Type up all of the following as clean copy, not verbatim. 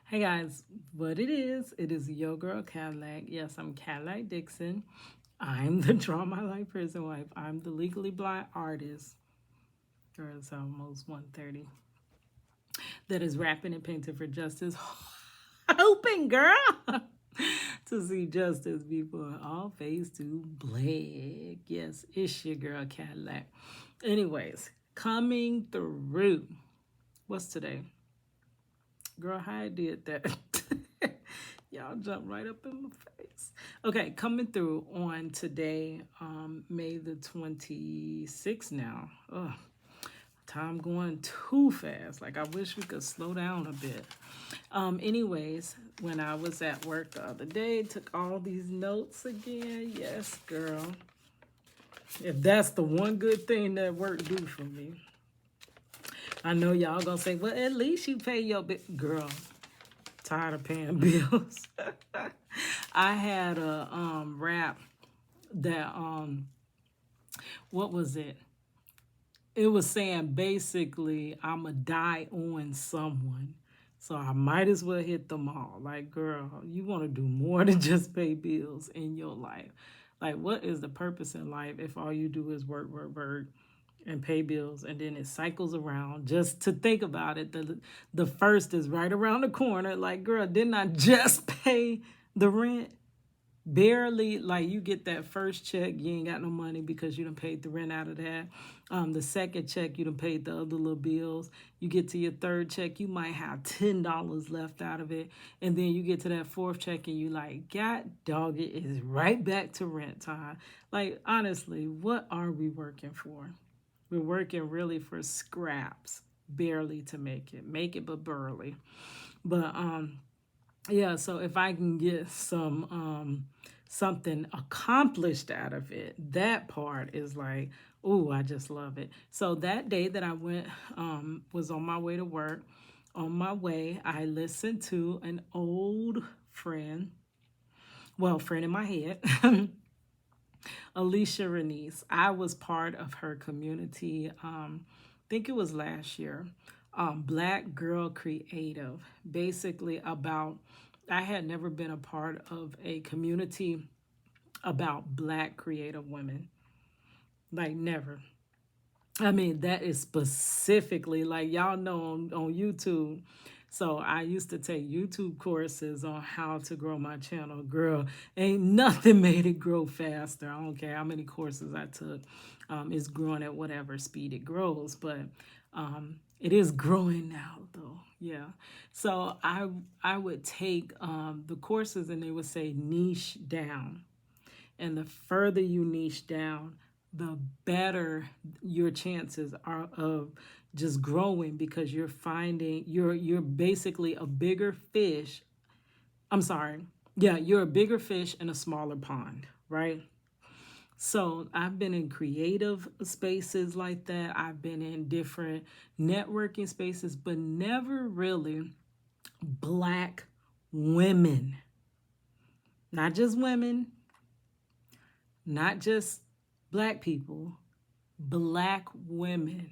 Hey guys, what it is your girl Cadillac. Yes, I'm Cadillac Dixon. I'm the Draw My Life Prison Wife. I'm the legally blind artist. Girl, it's almost 1:30. That is rapping and painting for justice. Hoping, girl, to see justice before all phase two black. Yes, it's your girl Cadillac. Anyways, coming through. What's today? Girl, how I did that. Y'all jump right up in my face. Okay, coming through on today, May the 26th now. Ugh, time going too fast. Like, I wish we could slow down a bit. Anyways, when I was at work the other day, took all these notes again. Yes, girl. If that's the one good thing that work do for me. I know y'all gonna say, well, at least you pay your girl. Tired of paying bills. I had a rap that what was it? It was saying basically I'ma die on someone. So I might as well hit them all. Like, girl, you want to do more than just pay bills in your life. Like, what is the purpose in life if all you do is work, work, work, and pay bills, and then it cycles around? Just to think about it, the first is right around the corner. Like, girl, didn't I just pay the rent? Barely. Like, you get that first check, you ain't got no money because you done paid the rent out of that. The second check, you done paid the other little bills. You get to your third check, you might have $10 left out of it. And then you get to that fourth check and you like, God dog, it is right back to rent time. Like, honestly, what are we working for? We're working really for scraps, barely to make it but barely. But yeah, so if I can get some something accomplished out of it, that part is like, ooh, I just love it. So that day that I went, was on my way to work. On my way, I listened to an old friend, well, friend in my head, Alicia Renice. I was part of her community, I think it was last year, Black Girl Creative, basically about, I had never been a part of a community about Black creative women. Like, never. I mean, that is specifically, like, y'all know on YouTube. So I used to take YouTube courses on how to grow my channel. Girl, ain't nothing made it grow faster. I don't care how many courses I took. It's growing at whatever speed it grows. But it is growing now, though. Yeah. So I would take the courses and they would say niche down. And the further you niche down, the better your chances are of just growing, because you're finding you're basically a bigger fish. I'm sorry. Yeah, you're a bigger fish in a smaller pond, right? So I've been in creative spaces like that. I've been in different networking spaces, but never really Black women. Not just women, not just Black people, Black women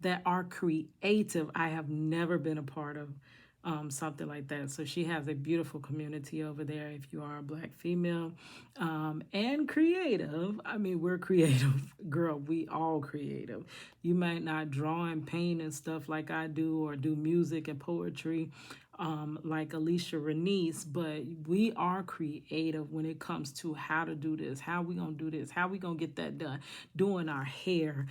that are creative. I have never been a part of something like that. So she has a beautiful community over there if you are a Black female and creative. I mean, we're creative. Girl, we all creative. You might not draw and paint and stuff like I do, or do music and poetry like Alicia Renice, but we are creative when it comes to how to do this, how we gonna do this, how we gonna get that done, doing our hair,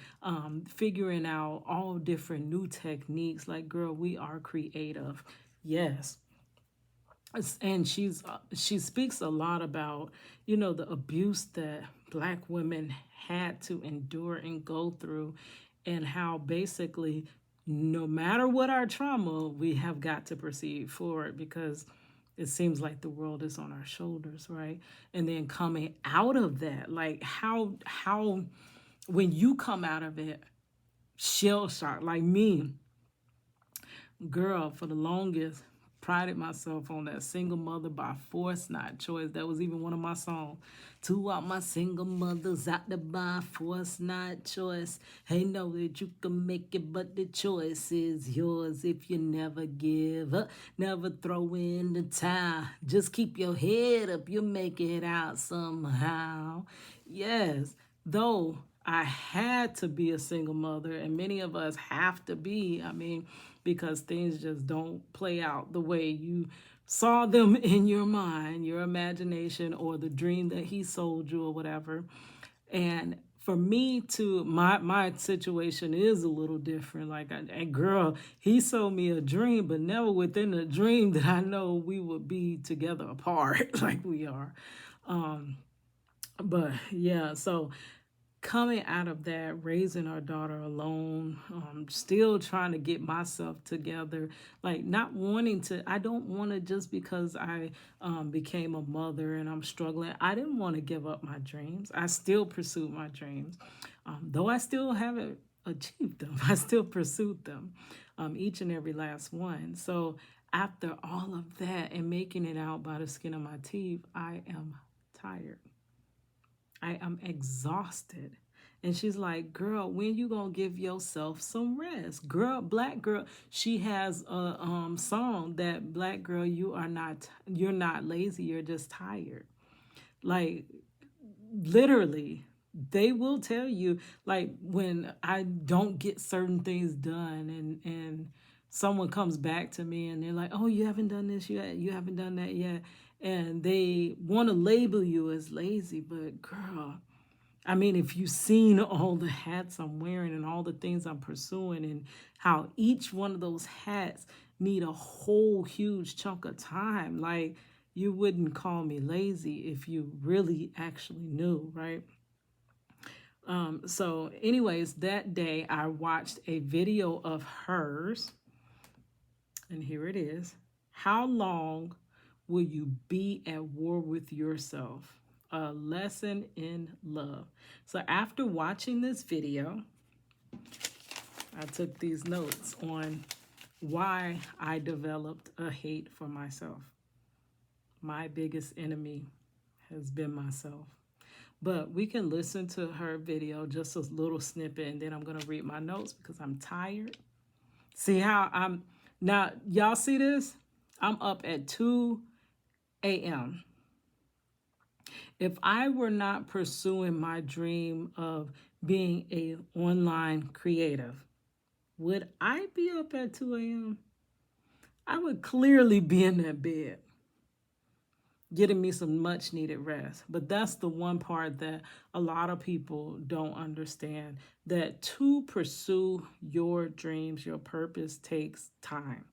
figuring out all different new techniques. Like, girl, we are creative. Yes. And she speaks a lot about, the abuse that Black women had to endure and go through, and how basically no matter what our trauma, we have got to proceed forward, because it seems like the world is on our shoulders, right? And then coming out of that, like, how when you come out of it shell shocked, like me, girl, for the longest, prided myself on that single mother by force, not choice. That was even one of my songs. To all my single mothers out there by force, not choice. Hey, know that you can make it, but the choice is yours. If you never give up, never throw in the towel. Just keep your head up, you'll make it out somehow. Yes, though I had to be a single mother, and many of us have to be, I mean, because things just don't play out the way you saw them in your mind, your imagination, or the dream that he sold you or whatever. And for me to my situation is a little different. Like, and girl, he sold me a dream, but never within the dream that I know we would be together apart like we are. But yeah, so coming out of that, raising our daughter alone, still trying to get myself together, like not wanting to, I don't want to, just because I became a mother and I'm struggling, I didn't want to give up my dreams. I still pursued my dreams. Though I still haven't achieved them, I still pursued them, each and every last one. So after all of that and making it out by the skin of my teeth, I am tired. I am exhausted. And she's like, girl, when you gonna give yourself some rest? Girl, black girl, she has a song that, black girl, you're not lazy, you're just tired. Like, literally, they will tell you, like, when I don't get certain things done and someone comes back to me and they're like, oh, you haven't done this yet, you haven't done that yet, and they want to label you as lazy. But girl, I mean, if you've seen all the hats I'm wearing and all the things I'm pursuing and how each one of those hats need a whole huge chunk of time, like, you wouldn't call me lazy if you really actually knew, right? So anyways, that day I watched a video of hers, and here it is. How long will you be at war with yourself? A lesson in love. So after watching this video, I took these notes on why I developed a hate for myself. My biggest enemy has been myself. But we can listen to her video, just a little snippet, and then I'm going to read my notes because I'm tired. See how I'm, now y'all see this? I'm up at 2 a.m. If I were not pursuing my dream of being an online creative, would I be up at 2 a.m.? I would clearly be in that bed, getting me some much needed rest. But that's the one part that a lot of people don't understand, that to pursue your dreams, your purpose, takes time.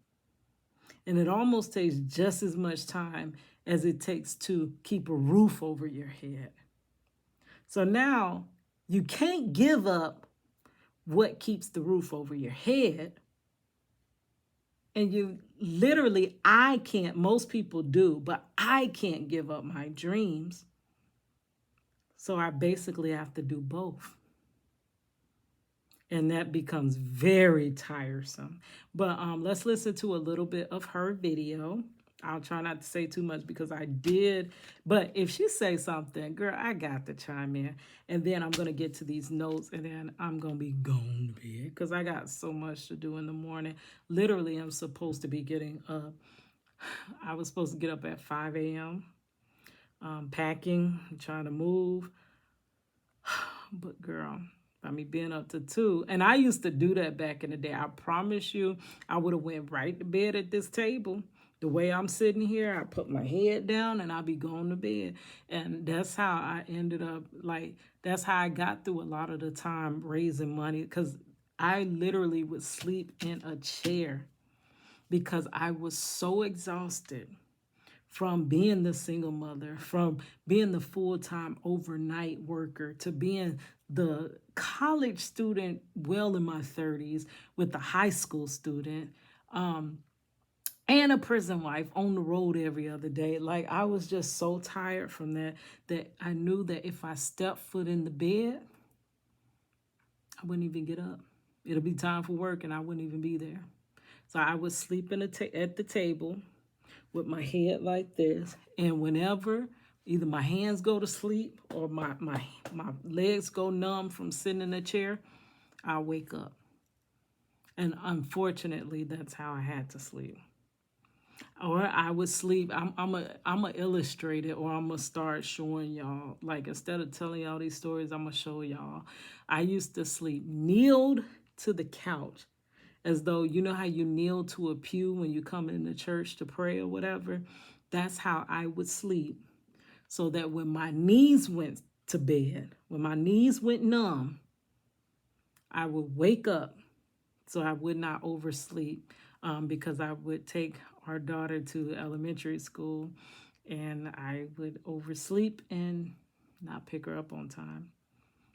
And it almost takes just as much time as it takes to keep a roof over your head. So now you can't give up what keeps the roof over your head. And you literally, I can't, most people do, but I can't give up my dreams. So I basically have to do both. And that becomes very tiresome. But let's listen to a little bit of her video. I'll try not to say too much because I did. But if she says something, girl, I got to chime in. And then I'm going to get to these notes, and then I'm going to be going to bed because I got so much to do in the morning. Literally, I'm supposed to be getting up. I was supposed to get up at 5 a.m. Packing, trying to move. But girl, I mean, being up to 2. And I used to do that back in the day. I promise you, I would have went right to bed at this table. The way I'm sitting here, I put my head down and I'll be going to bed. And that's how I ended up, like, that's how I got through a lot of the time raising money, because I literally would sleep in a chair because I was so exhausted from being the single mother, from being the full-time overnight worker, to being the college student well in my 30s with the high school student, and a prison wife on the road every other day. Like, I was just so tired from that I knew that if I stepped foot in the bed, I wouldn't even get up. It'll be time for work and I wouldn't even be there. So I would sleep at the table. with my head like this. And whenever either my hands go to sleep or my legs go numb from sitting in a chair, I'll wake up. And unfortunately, that's how I had to sleep. Or I would sleep. I'm a illustrate it, or I'm gonna start showing y'all. Like, instead of telling y'all these stories, I'm gonna show y'all. I used to sleep kneeled to the couch, as though, you know how you kneel to a pew when you come into church to pray or whatever. That's how I would sleep, so that when my knees went to bed, when my knees went numb, I would wake up, so I would not oversleep, because I would take our daughter to elementary school, and I would oversleep and not pick her up on time,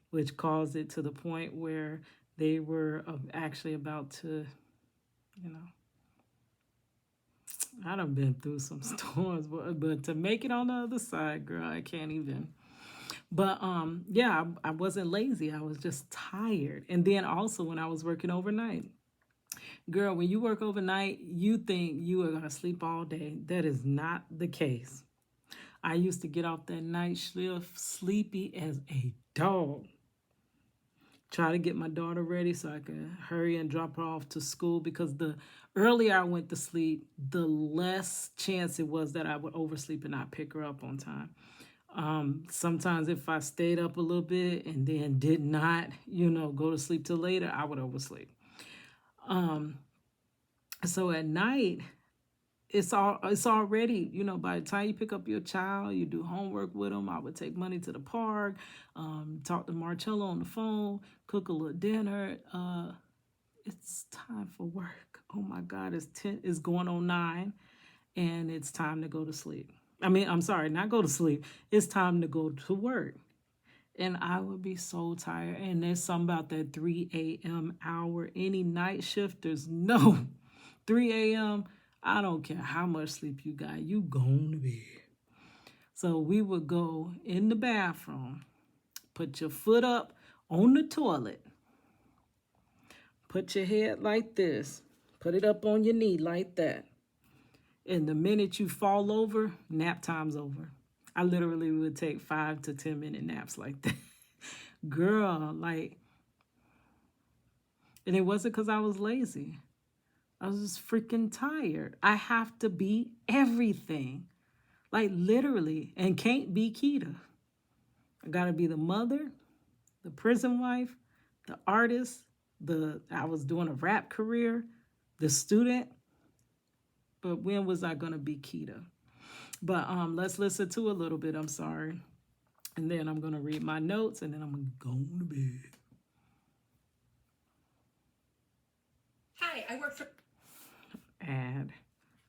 which caused it to the point where they were actually about to, you know, I done been through some storms, but to make it on the other side, girl, I can't even. But yeah, I wasn't lazy. I was just tired. And then also when I was working overnight, girl, when you work overnight, you think you are going to sleep all day. That is not the case. I used to get off that night shift sleepy as a dog. Try to get my daughter ready so I could hurry and drop her off to school, because the earlier I went to sleep, the less chance it was that I would oversleep and not pick her up on time. Sometimes if I stayed up a little bit and then did not, go to sleep till later, I would oversleep. So at night, it's already, by the time you pick up your child, you do homework with them. I would take money to the park, talk to Marcello on the phone, cook a little dinner. It's time for work. Oh my God, it's going on 9, and it's time to go to sleep. I'm sorry, not go to sleep. It's time to go to work. And I would be so tired. And there's something about that 3 a.m. hour. Any night shifters know 3 a.m., I don't care how much sleep you got, you going to bed. So we would go in the bathroom, put your foot up on the toilet, put your head like this, put it up on your knee like that. And the minute you fall over, nap time's over. I literally would take 5 to 10 minute naps like that. Girl, and it wasn't because I was lazy. I was just freaking tired. I have to be everything. Literally. And can't be Keita. I gotta be the mother, the prison wife, the artist, I was doing a rap career, the student. But when was I gonna be Keita? But let's listen to a little bit. I'm sorry. And then I'm gonna read my notes, and then I'm gonna go to bed. Hi, I work for... Ad.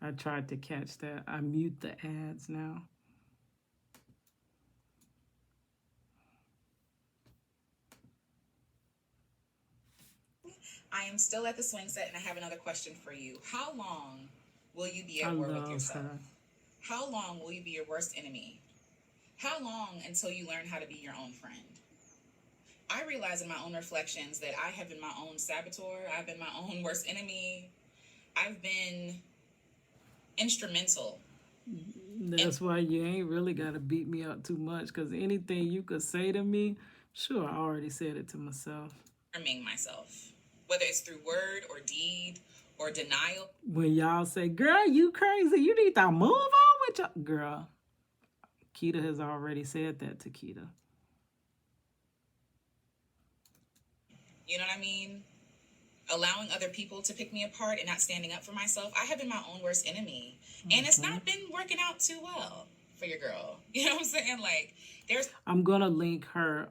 I tried to catch that. I mute the ads now. I am still at the swing set, and I have another question for you. How long will you be at war with yourself? Her. How long will you be your worst enemy? How long until you learn how to be your own friend? I realize in my own reflections that I have been my own saboteur. I've been my own worst enemy. I've been instrumental. That's why you ain't really got to beat me up too much, because anything you could say to me, sure, I already said it to myself. Harming myself, whether it's through word or deed or denial. When y'all say, girl, you crazy, you need to move on with your... Girl, Keita has already said that to Keita. You know what I mean? Allowing other people to pick me apart and not standing up for myself. I have been my own worst enemy. Mm-hmm. And it's not been working out too well for your girl. You know what I'm saying? I'm going to link her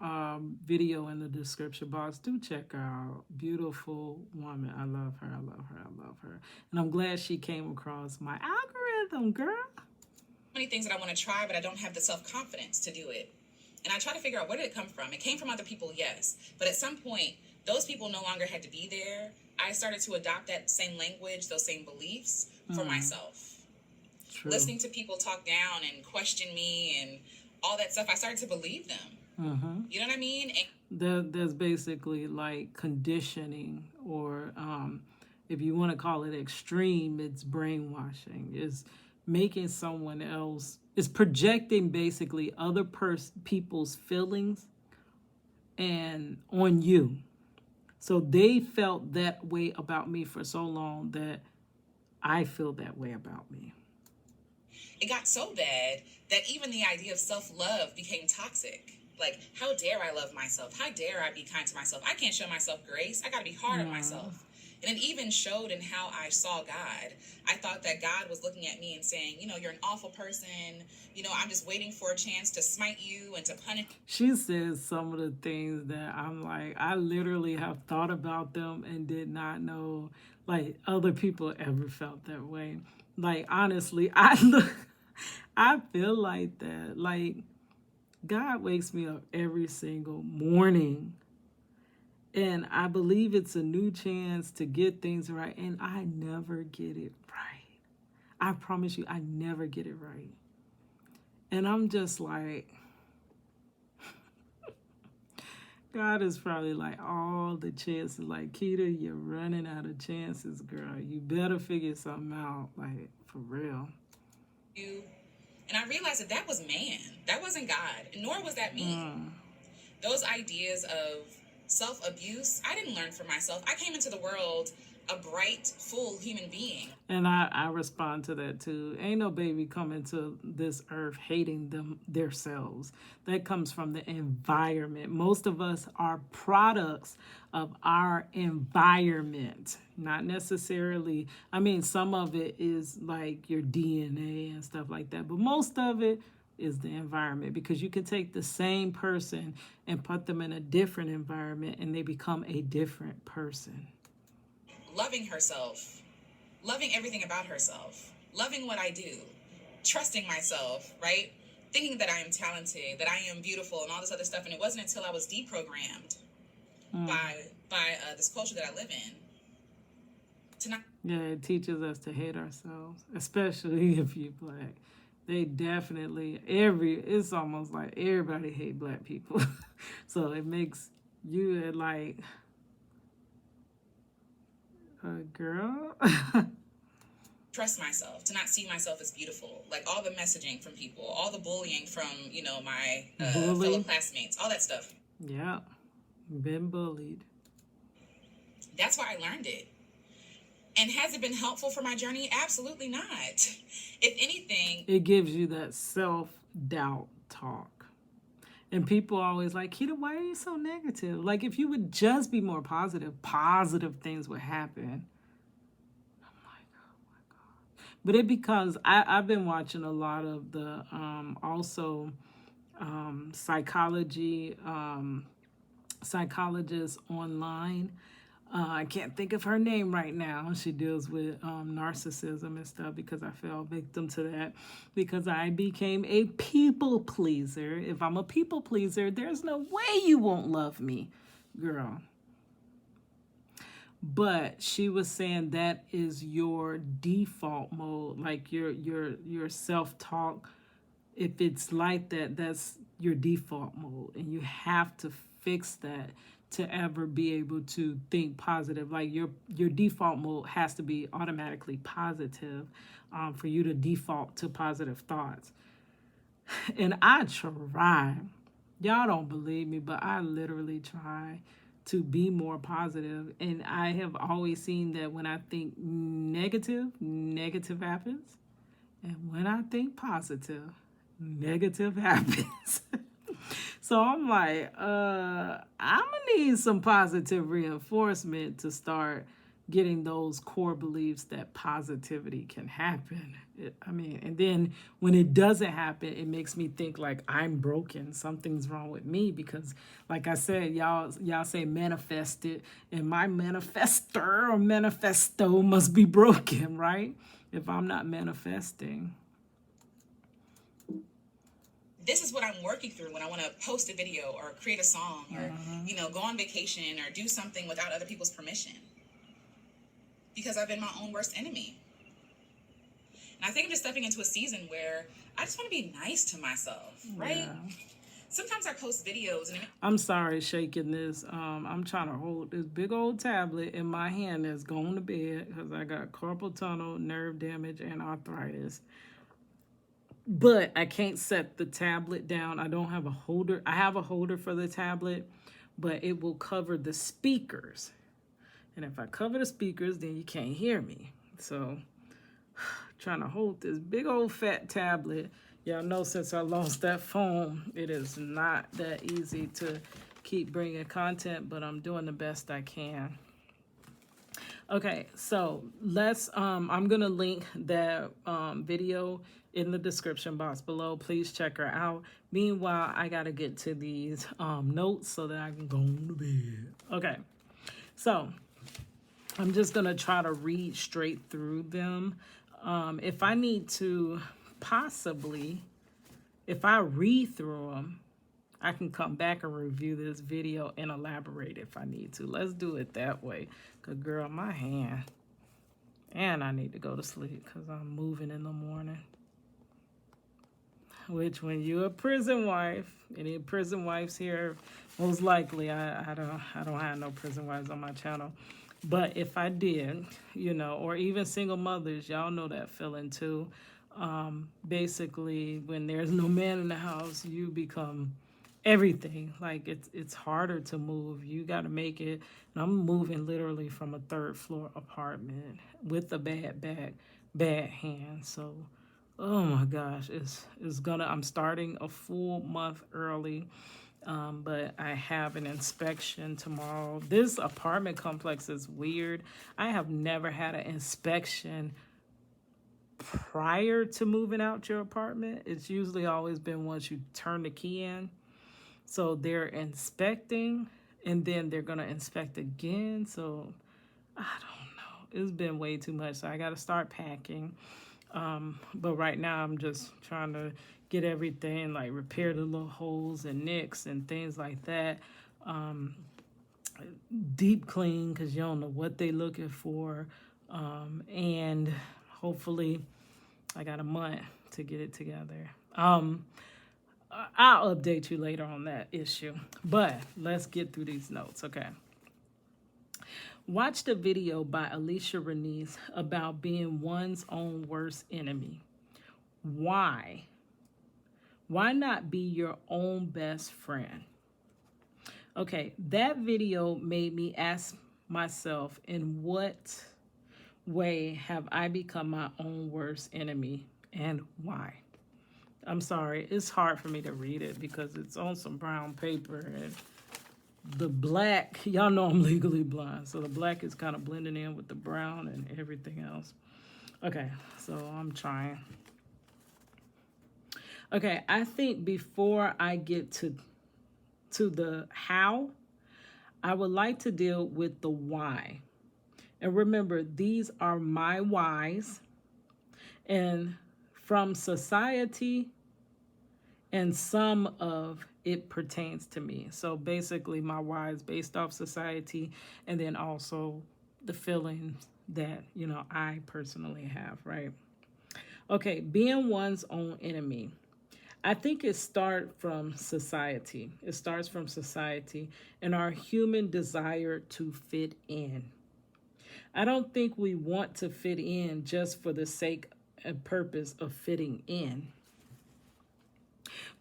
video in the description box. Do check her out. Beautiful woman. I love her. I love her. I love her. And I'm glad she came across my algorithm, girl. Many things that I want to try, but I don't have the self-confidence to do it. And I try to figure out, where did it come from? It came from other people, yes. But at some point, those people no longer had to be there. I started to adopt that same language, those same beliefs for myself. True. Listening to people talk down and question me and all that stuff, I started to believe them. Mm-hmm. You know what I mean? There's basically conditioning, or if you want to call it extreme, it's brainwashing. It's making someone else, is projecting basically other people's feelings and on you. So they felt that way about me for so long that I feel that way about me. It got so bad that even the idea of self-love became toxic. Like, how dare I love myself? How dare I be kind to myself? I can't show myself grace. I got to be hard on myself. And it even showed in how I saw God. I thought that God was looking at me and saying, you know, you're an awful person. You know, I'm just waiting for a chance to smite you and to punish. She says some of the things that I'm like, I literally have thought about them and did not know, like, other people ever felt that way. Like, honestly, I feel like that. Like, God wakes me up every single morning. And I believe it's a new chance to get things right. And I never get it right. I promise you, I never get it right. And I'm just like, God is probably like, all the chances. Like, Keita, you're running out of chances, girl. You better figure something out. Like, for real. And I realized that that was man. That wasn't God. Nor was that me. Those ideas of self-abuse, I didn't learn for myself. I came into the world a bright, full human being. And I respond to that too. Ain't no baby coming to this earth hating themselves. That comes from the environment. Most of us are products of our environment. Not necessarily, I mean, some of it is like your DNA and stuff like that, but most of it is the environment, because you can take the same person and put them in a different environment and they become a different person. Loving herself, loving everything about herself, loving what I do, trusting myself, right? Thinking that I am talented, that I am beautiful, and all this other stuff. And it wasn't until I was deprogrammed by this culture that I live in. Yeah, it teaches us to hate ourselves, especially if you're Black. They definitely, it's almost like everybody hate Black people. So it makes you like, girl. Trust myself, to not see myself as beautiful. Like all the messaging from people, all the bullying from, you know, my fellow classmates, all that stuff. Yeah, been bullied. That's why I learned it. And has it been helpful for my journey? Absolutely not. If anything, it gives you that self-doubt talk. And people are always like, Keita, why are you so negative? Like, if you would just be more positive, positive things would happen. I'm like, oh my God. But it because I've been watching a lot of the psychologists online. I can't think of her name right now. She deals with narcissism and stuff, because I fell victim to that because I became a people pleaser. If I'm a people pleaser, there's no way you won't love me, girl. But she was saying that is your default mode, like your self-talk. If it's like that, that's your default mode, and you have to fix that to ever be able to think positive. Like your default mode has to be automatically positive for you to default to positive thoughts. And I try. Y'all don't believe me, but I literally try to be more positive. And I have always seen that when I think negative happens. And when I think positive, negative happens. So I'm like, I'm gonna need some positive reinforcement to start getting those core beliefs that positivity can happen. And then when it doesn't happen, it makes me think like I'm broken. Something's wrong with me, because like I said, y'all say manifest it, and my manifestor or manifesto must be broken, right? If I'm not manifesting. This is what I'm working through when I want to post a video or create a song or, you know, go on vacation or do something without other people's permission. Because I've been my own worst enemy. And I think I'm just stepping into a season where I just want to be nice to myself, right? Yeah. Sometimes I post videos and I'm sorry shaking this. I'm trying to hold this big old tablet in my hand that's going to bed because I got carpal tunnel, nerve damage, and arthritis. but I can't set the tablet down. I don't have a holder. I have a holder for the tablet, but it will cover the speakers. And if I cover the speakers, then you can't hear me. So trying to hold this big old fat tablet. Y'all know since I lost that phone, it is not that easy to keep bringing content, but I'm doing the best I can. Okay, so I'm gonna link that video in the description box below. Please check her out. Meanwhile, I gotta get to these notes so that I can go to bed. Okay, so I'm just gonna try to read straight through them. If I need to, possibly, if I read through them, I can come back and review this video and elaborate if I need to. Let's do it that way. Because, girl, my hand. And I need to go to sleep because I'm moving in the morning. Which, when you're a prison wife, any prison wives here, most likely, I don't have no prison wives on my channel. But if I did, or even single mothers, y'all know that feeling too. Basically, when there's no man in the house, you become everything. Like it's harder to move. You got to make it. And I'm moving literally from a 3rd floor apartment with a bad hand. So, oh my gosh, I'm starting a full month early. But I have an inspection tomorrow. This apartment complex is weird. I have never had an inspection prior to moving out your apartment. It's usually always been once you turn the key in. So they're inspecting and then they're going to inspect again. So I don't know. It's been way too much. So I got to start packing. But right now I'm just trying to get everything, like repair the little holes and nicks and things like that. Deep clean because you don't know what they're looking for. And hopefully I got a month to get it together. I'll update you later on that issue. But let's get through these notes, okay? Watch the video by Alicia Renice about being one's own worst enemy. Why? Why not be your own best friend? Okay, that video made me ask myself, in what way have I become my own worst enemy and why? I'm sorry, it's hard for me to read it because it's on some brown paper and the black, y'all know I'm legally blind, so the black is kind of blending in with the brown and everything else. Okay, so I'm trying. Okay, I think before I get to the how, I would like to deal with the why. And remember, these are my whys, and from society, and some of it pertains to me. So basically my whys based off society, and then also the feelings that, I personally have, right? Okay, being one's own enemy. I think it starts from society. It starts from society and our human desire to fit in. I don't think we want to fit in just for the sake and purpose of fitting in,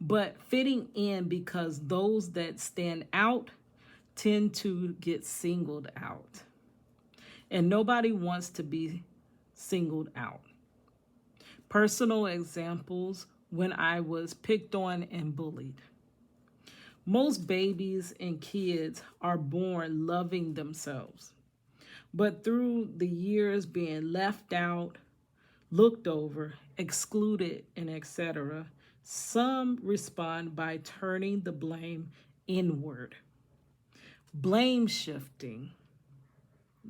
but fitting in because those that stand out tend to get singled out. And nobody wants to be singled out. Personal examples: when I was picked on and bullied. Most babies and kids are born loving themselves, but through the years being left out, looked over, excluded, and etc., some respond by turning the blame inward. Blame shifting,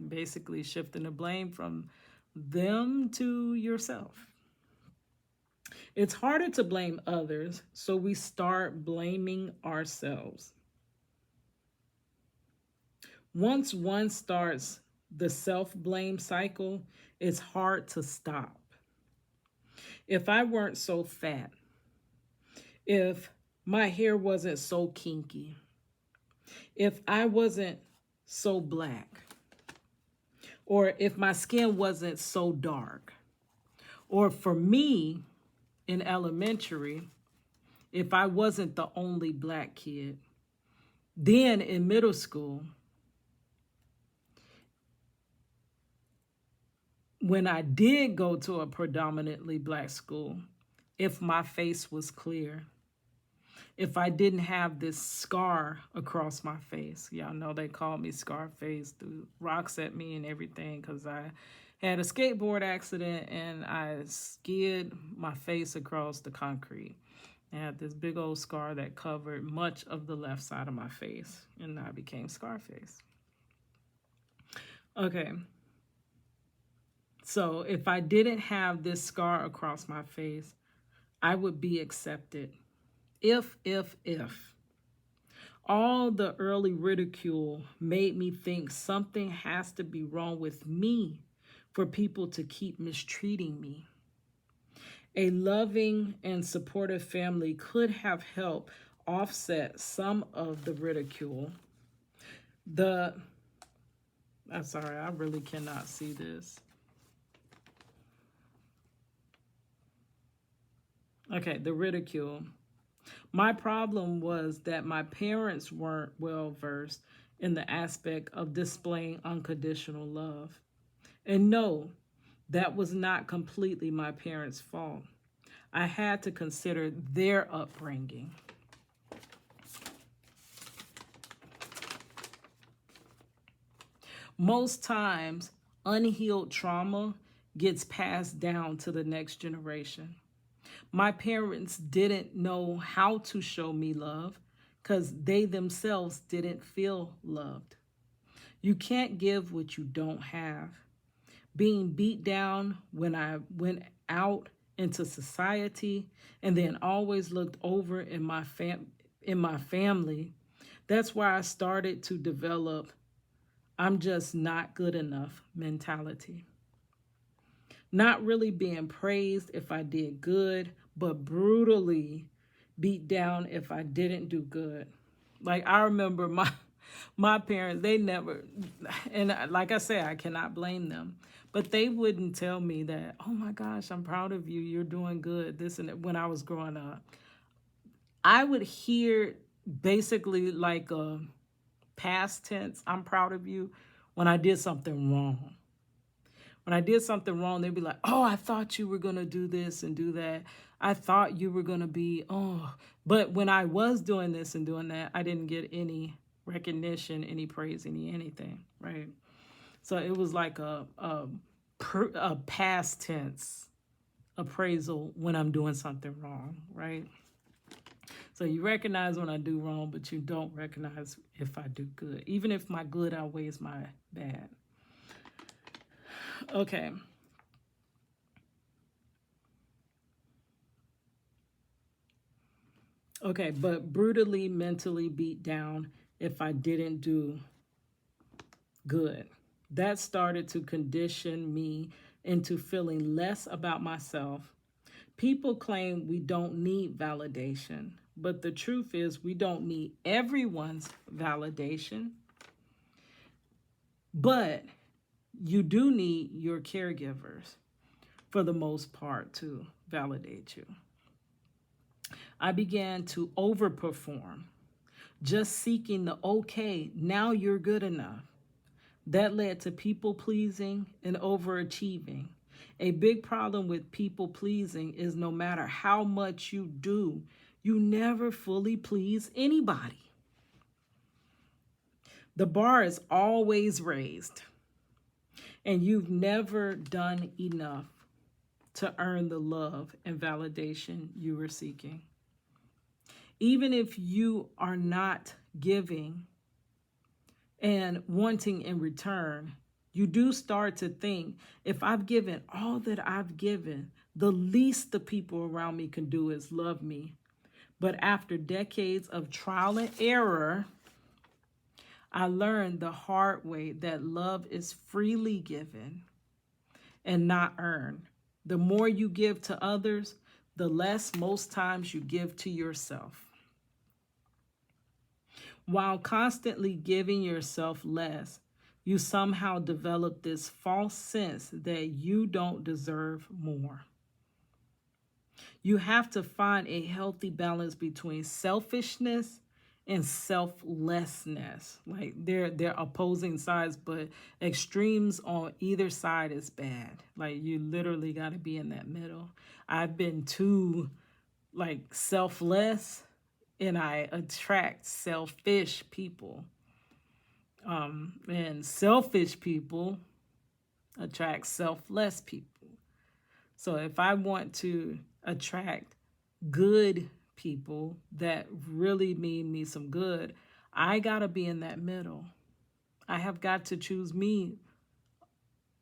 basically shifting the blame from them to yourself. It's harder to blame others, so we start blaming ourselves. Once one starts the self-blame cycle, it's hard to stop. If I weren't so fat, if my hair wasn't so kinky, if I wasn't so black, or if my skin wasn't so dark, or for me, in elementary if I wasn't the only black kid. Then in middle school, when I did go to a predominantly black school, if my face was clear, if I didn't have this scar across my face. Y'all know they called me ScarFace, threw rocks at me and everything because I had a skateboard accident and I skid my face across the concrete. I had this big old scar that covered much of the left side of my face, and I became ScarFace. Okay. So if I didn't have this scar across my face, I would be accepted. If. All the early ridicule made me think something has to be wrong with me for people to keep mistreating me. A loving and supportive family could have helped offset some of the ridicule. I'm sorry, I really cannot see this. Okay, the ridicule. My problem was that my parents weren't well versed in the aspect of displaying unconditional love. And no, that was not completely my parents' fault. I had to consider their upbringing. Most times, unhealed trauma gets passed down to the next generation. My parents didn't know how to show me love because they themselves didn't feel loved. You can't give what you don't have. Being beat down when I went out into society and then always looked over in my family, that's why I started to develop I'm just not good enough mentality. Not really being praised if I did good, but brutally beat down if I didn't do good. Like I remember my parents, they never, and like I said, I cannot blame them, but they wouldn't tell me that, oh my gosh, I'm proud of you, you're doing good, this and that, when I was growing up. I would hear basically like a past tense, I'm proud of you, when I did something wrong. When I did something wrong, they'd be like, oh, I thought you were going to do this and do that. I thought you were going to be, oh. But when I was doing this and doing that, I didn't get any recognition, any praise, anything, right? So it was like a past tense appraisal when I'm doing something wrong, right? So you recognize when I do wrong, but you don't recognize if I do good, even if my good outweighs my bad. Okay. Okay, but brutally mentally beat down if I didn't do good. That started to condition me into feeling less about myself. People claim we don't need validation, but the truth is we don't need everyone's validation. But you do need your caregivers, for the most part, to validate you. I began to overperform, just seeking the okay, now you're good enough. That led to people pleasing and overachieving. A big problem with people pleasing is no matter how much you do, you never fully please anybody. The bar is always raised, and you've never done enough to earn the love and validation you were seeking. Even if you are not giving and wanting in return, you do start to think, if I've given all that I've given, the least the people around me can do is love me. But after decades of trial and error, I learned the hard way that love is freely given and not earned. The more you give to others, the less most times you give to yourself. While constantly giving yourself less, you somehow develop this false sense that you don't deserve more. You have to find a healthy balance between selfishness and selflessness. Like they're opposing sides, but extremes on either side is bad. Like you literally got to be in that middle. I've been too like selfless, and I attract selfish people. And selfish people attract selfless people. So if I want to attract good people that really mean me some good, I got to be in that middle. I have got to choose me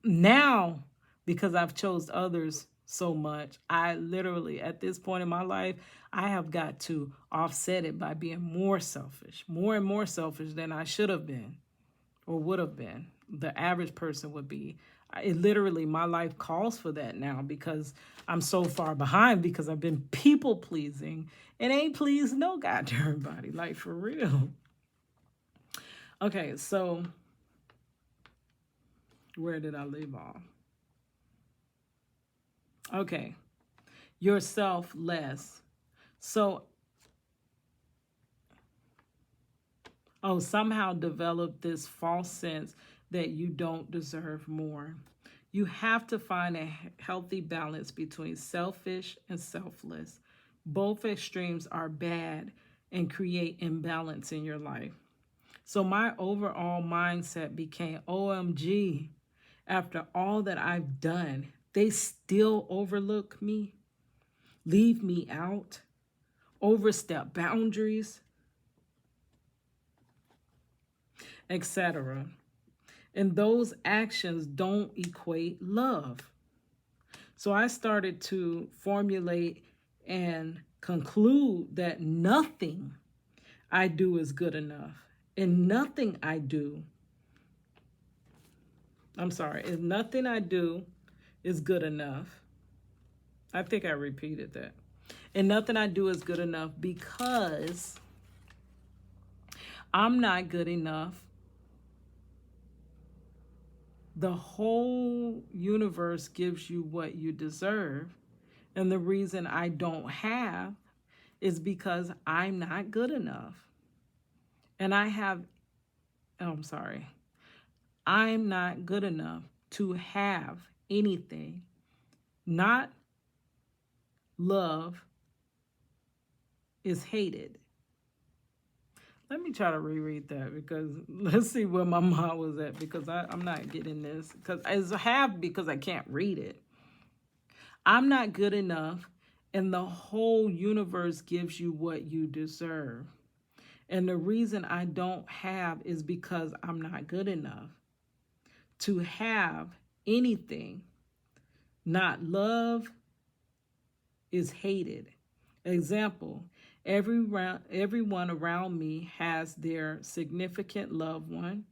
now because I've chose others so much. I literally, at this point in my life, I have got to offset it by being more selfish, more and more selfish than I should have been or would have been. The average person would be. It literally, my life calls for that now because I'm so far behind because I've been people pleasing and ain't pleased no goddamn body, like for real. Okay, so where did I leave off? Okay, you're selfless. So, somehow develop this false sense that you don't deserve more. You have to find a healthy balance between selfish and selfless. Both extremes are bad and create imbalance in your life. So my overall mindset became, OMG, after all that I've done, they still overlook me, leave me out, overstep boundaries, etc. And those actions don't equate love. So I started to formulate and conclude that nothing I do is good enough. And nothing I do, if nothing I do is good enough. I think I repeated that. And nothing I do is good enough because I'm not good enough. The whole universe gives you what you deserve. And the reason I don't have is because I'm not good enough. And I'm not good enough to have anything. Not love is hated. Let me try to reread that because let's see where my mind was at because I'm not getting this. Because I can't read it. I'm not good enough, and the whole universe gives you what you deserve. And the reason I don't have is because I'm not good enough to have anything. Not love is hated. Example, everyone around me has their significant loved one,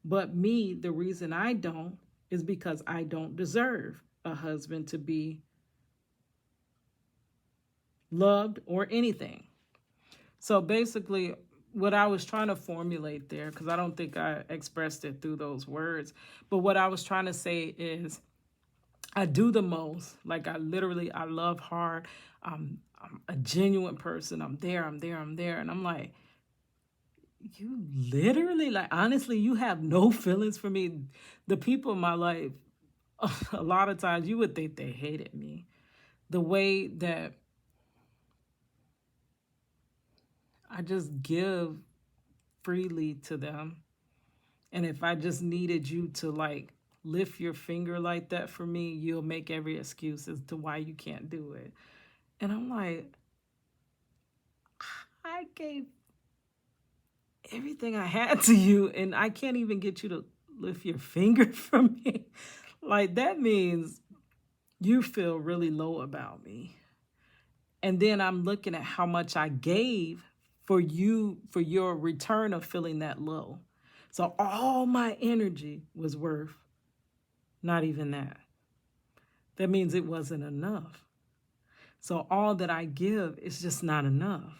but me, the reason I don't is because I don't deserve a husband to be loved or anything. So basically, what I was trying to formulate there, because I don't think I expressed it through those words, but what I was trying to say is I do the most. Like I love hard. I'm a genuine person. I'm there. And I'm like, you literally, like, honestly, you have no feelings for me. The people in my life, a lot of times you would think they hated me. The way that I just give freely to them. And if I just needed you to like lift your finger like that for me, you'll make every excuse as to why you can't do it. And I'm like, I gave everything I had to you, and I can't even get you to lift your finger from me. Like, that means you feel really low about me. And then I'm looking at how much I gave for you, for your return of feeling that low. So all my energy was worth not even that. That means it wasn't enough. So all that I give is just not enough.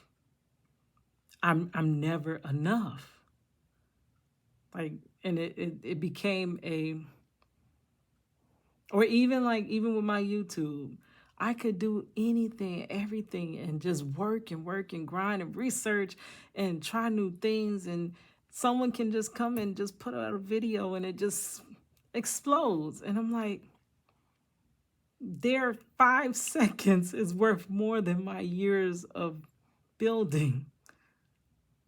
I'm never enough. Like, and it became or even with my YouTube, I could do anything, everything, and just work and grind and research and try new things. And someone can just come and just put out a video and it just explodes. And I'm like, their 5 seconds is worth more than my years of building,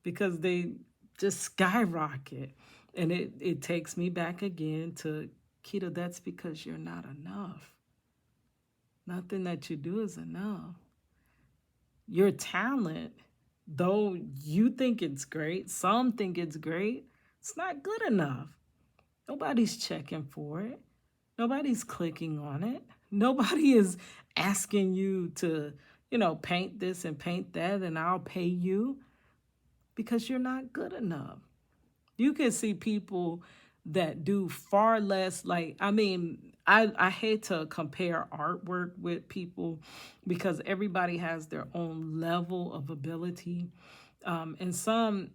because they just skyrocket. And it takes me back again to, Keita, that's because you're not enough. Nothing that you do is enough. Your talent, though you think it's great, some think it's great, it's not good enough. Nobody's checking for it. Nobody's clicking on it. Nobody is asking you to, paint this and paint that and I'll pay you, because you're not good enough. You can see people that do far less. Like, I hate to compare artwork with people, because everybody has their own level of ability. And some,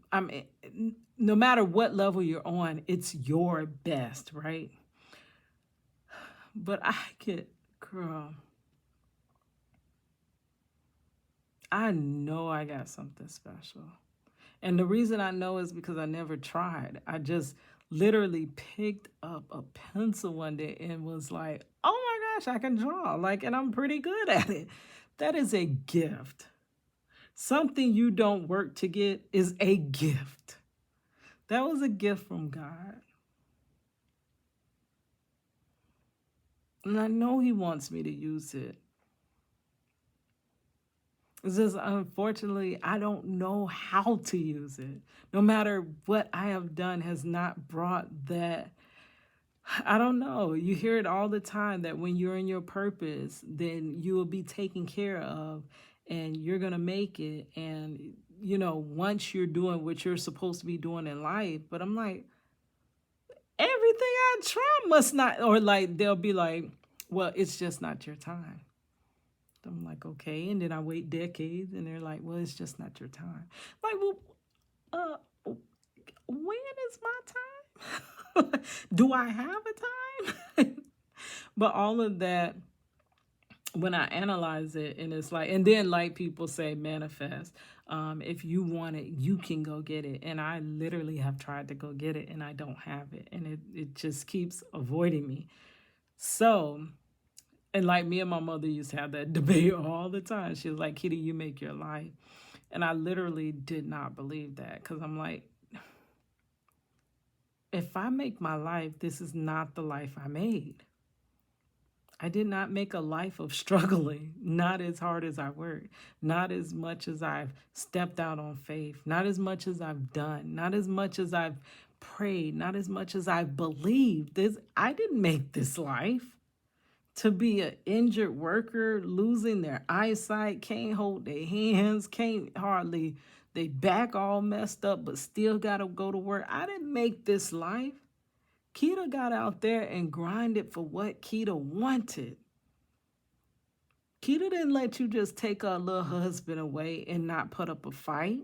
no matter what level you're on, it's your best, right? But girl, I know I got something special. And the reason I know is because I never tried. I just literally picked up a pencil one day and was like, oh my gosh, I can draw. And I'm pretty good at it. That is a gift. Something you don't work to get is a gift. That was a gift from God. And I know He wants me to use it. It's just, unfortunately, I don't know how to use it. No matter what I have done has not brought that. I don't know. You hear it all the time that when you're in your purpose, then you will be taken care of and you're going to make it. And, once you're doing what you're supposed to be doing in life. But I'm like, everything I try must not, or they'll be like, well, it's just not your time. I'm like, okay. And then I wait decades and they're like, well, it's just not your time. Like, well, when is my time? Do I have a time? But all of that, when I analyze it, and it's like, and then people say manifest. If you want it, you can go get it. And I literally have tried to go get it and I don't have it. And it just keeps avoiding me. So, and me and my mother used to have that debate all the time. She was like, Kitty, you make your life. And I literally did not believe that, because I'm like, if I make my life, this is not the life I made. I did not make a life of struggling, not as hard as I worked, not as much as I've stepped out on faith, not as much as I've done, not as much as I've prayed, not as much as I've believed. I didn't make this life. To be an injured worker, losing their eyesight, can't hold their hands, can't hardly, they back all messed up, but still got to go to work. I didn't make this life. Keita got out there and grinded for what Keita wanted. Keita didn't let you just take her little husband away and not put up a fight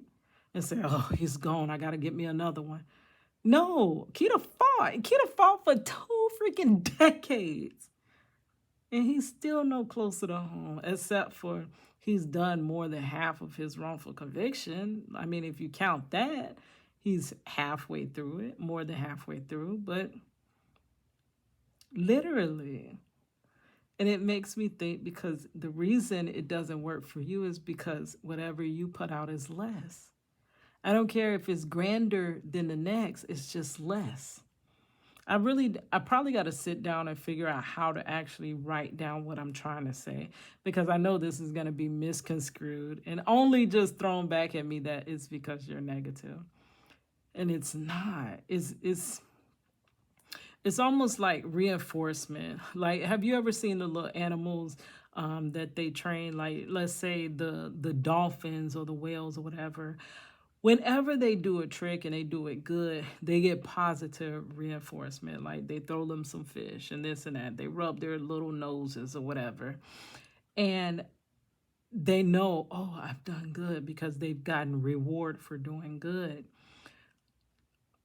and say, oh, he's gone, I got to get me another one. No, Keita fought. Keita fought for 2 freaking decades. And he's still no closer to home, except for he's done more than half of his wrongful conviction. I mean, if you count that, he's halfway through it, more than halfway through, but literally. And it makes me think, because the reason it doesn't work for you is because whatever you put out is less. I don't care if it's grander than the next, it's just less. I probably got to sit down and figure out how to actually write down what I'm trying to say, because I know this is going to be misconstrued and only just thrown back at me that it's because you're negative. And it's not. It's almost like reinforcement. Like, have you ever seen the little animals that they train? Like, let's say the dolphins or the whales or whatever. Whenever they do a trick and they do it good, they get positive reinforcement. Like, they throw them some fish and this and that. They rub their little noses or whatever. And they know, oh, I've done good, because they've gotten reward for doing good.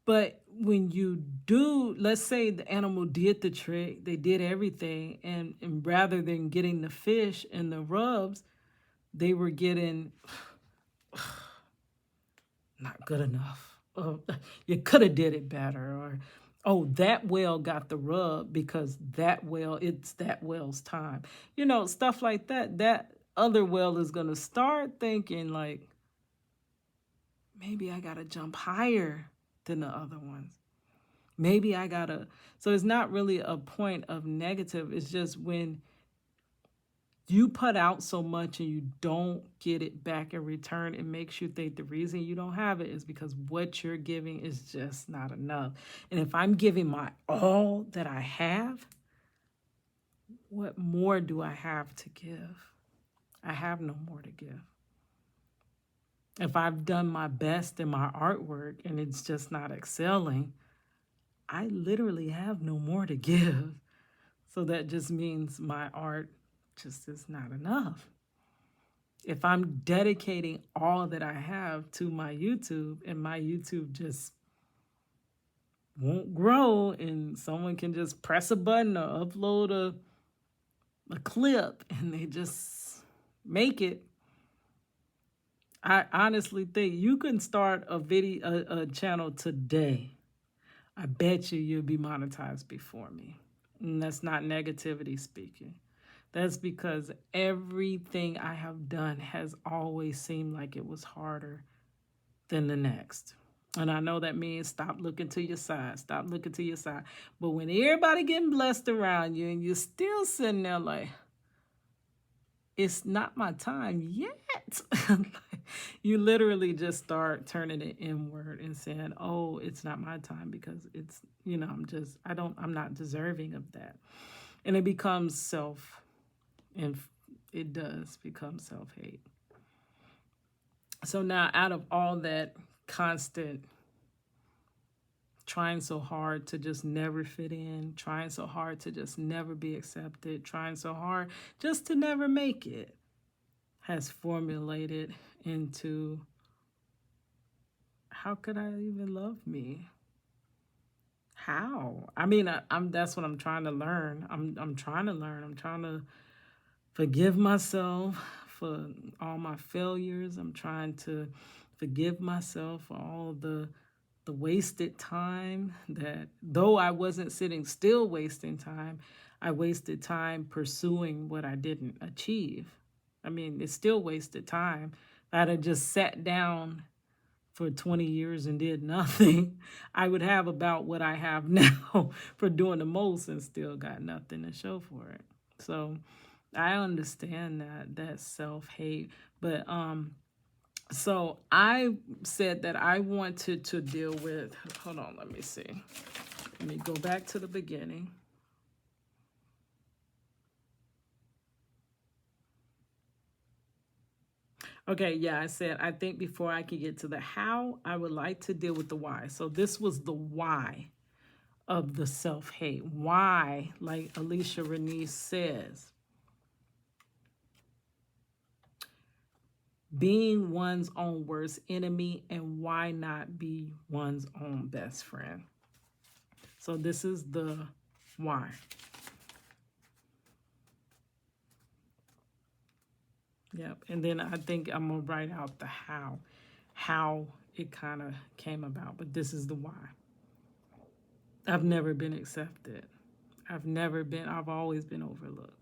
But when you do, let's say the animal did the trick, they did everything, and rather than getting the fish and the rubs, they were getting not good enough. You could have did it better, or oh, that whale got the rub because that whale, it's that whale's time. Stuff like that. That other whale is gonna start thinking like, maybe I gotta jump higher than the other ones. Maybe I gotta. So it's not really a point of negative. It's just when you put out so much and you don't get it back in return, it makes you think the reason you don't have it is because what you're giving is just not enough. And if I'm giving my all that I have, what more do I have to give? I have no more to give. If I've done my best in my artwork and it's just not excelling, I literally have no more to give. So that just means my art just is not enough. If I'm dedicating all that I have to my YouTube and my YouTube just won't grow and someone can just press a button or upload a clip and they just make it, I honestly think you can start a channel today. I bet you'll be monetized before me. And that's not negativity speaking. That's because everything I have done has always seemed like it was harder than the next. And I know that means stop looking to your side. Stop looking to your side. But when everybody getting blessed around you and you're still sitting there like, it's not my time yet. You literally just start turning it inward and saying, oh, it's not my time because it's, I'm not deserving of that. And it becomes and it does become self-hate. So now out of all that constant trying so hard to just never fit in, trying so hard to just never be accepted, trying so hard just to never make it, has formulated into, how could I even love me? How? I mean, that's what I'm trying to learn. I'm trying to learn. I'm trying to forgive myself for all my failures. I'm trying to forgive myself for all the wasted time that, though I wasn't sitting still wasting time, I wasted time pursuing what I didn't achieve. I mean, it's still wasted time. I'd have just sat down for 20 years and did nothing, I would have about what I have now for doing the most and still got nothing to show for it. So I understand that self-hate, but so I said that I wanted to deal with, hold on, let me see. Let me go back to the beginning. Okay, yeah, I said, I think before I could get to the how, I would like to deal with the why. So this was the why of the self-hate. Why, like Alicia Renee says, being one's own worst enemy, and why not be one's own best friend? So this is the why. Yep. And then I think I'm going to write out the how it kind of came about. But this is the why. I've never been accepted. I've always been overlooked.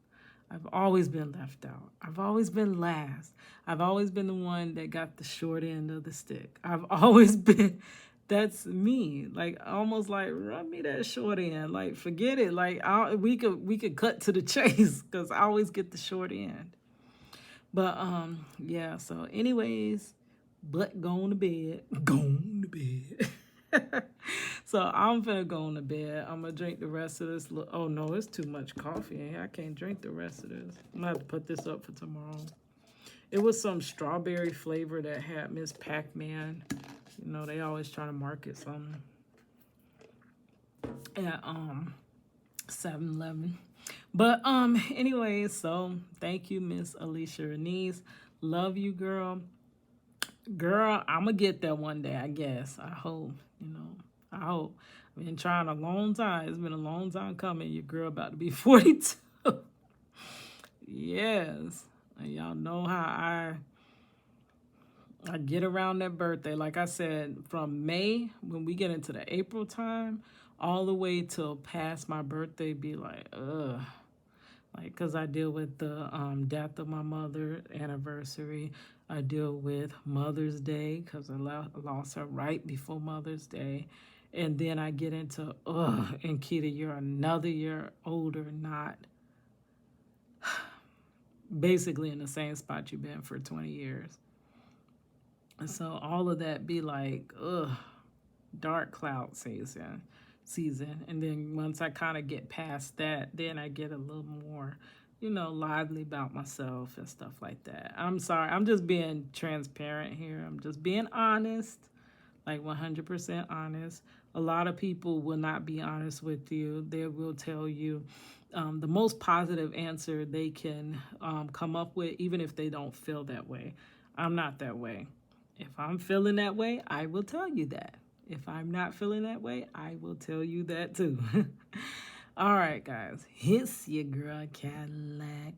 I've always been left out. I've always been last. I've always been the one that got the short end of the stick. I've always been, that's me. Like, almost like, run me that short end. Like, forget it. Like, we could cut to the chase because I always get the short end. But, yeah, so anyways, but going to bed. Going to bed. So I'm finna go on to bed. I'm gonna drink the rest of this. Oh no, it's too much coffee in here. I can't drink the rest of this. I'm gonna have to put this up for tomorrow. It was some strawberry flavor that had Miss Pac-Man. You know, they always try to market something at 7-Eleven. But anyway, so thank you, Miss Alicia Renee. Love you, girl. Girl, I'm gonna get that one day, I guess. I hope, I hope. I've been trying a long time. It's been a long time coming. Your girl about to be 42. Yes. And y'all know how I get around that birthday. Like I said, from May, when we get into the April time, all the way till past my birthday, be like, ugh. Like, because I deal with the death of my mother, anniversary. I deal with Mother's Day, because I lost her right before Mother's Day. And then I get into, ugh, and Keita, you're another year older, not basically in the same spot you've been for 20 years. And so all of that be like, ugh, dark cloud season. And then once I kind of get past that, then I get a little more, lively about myself and stuff like that. I'm sorry. I'm just being transparent here. I'm just being honest, like 100% honest. A lot of people will not be honest with you. They will tell you the most positive answer they can come up with, even if they don't feel that way. I'm not that way. If I'm feeling that way, I will tell you that. If I'm not feeling that way, I will tell you that too. All right, guys. It's your girl Cadillac.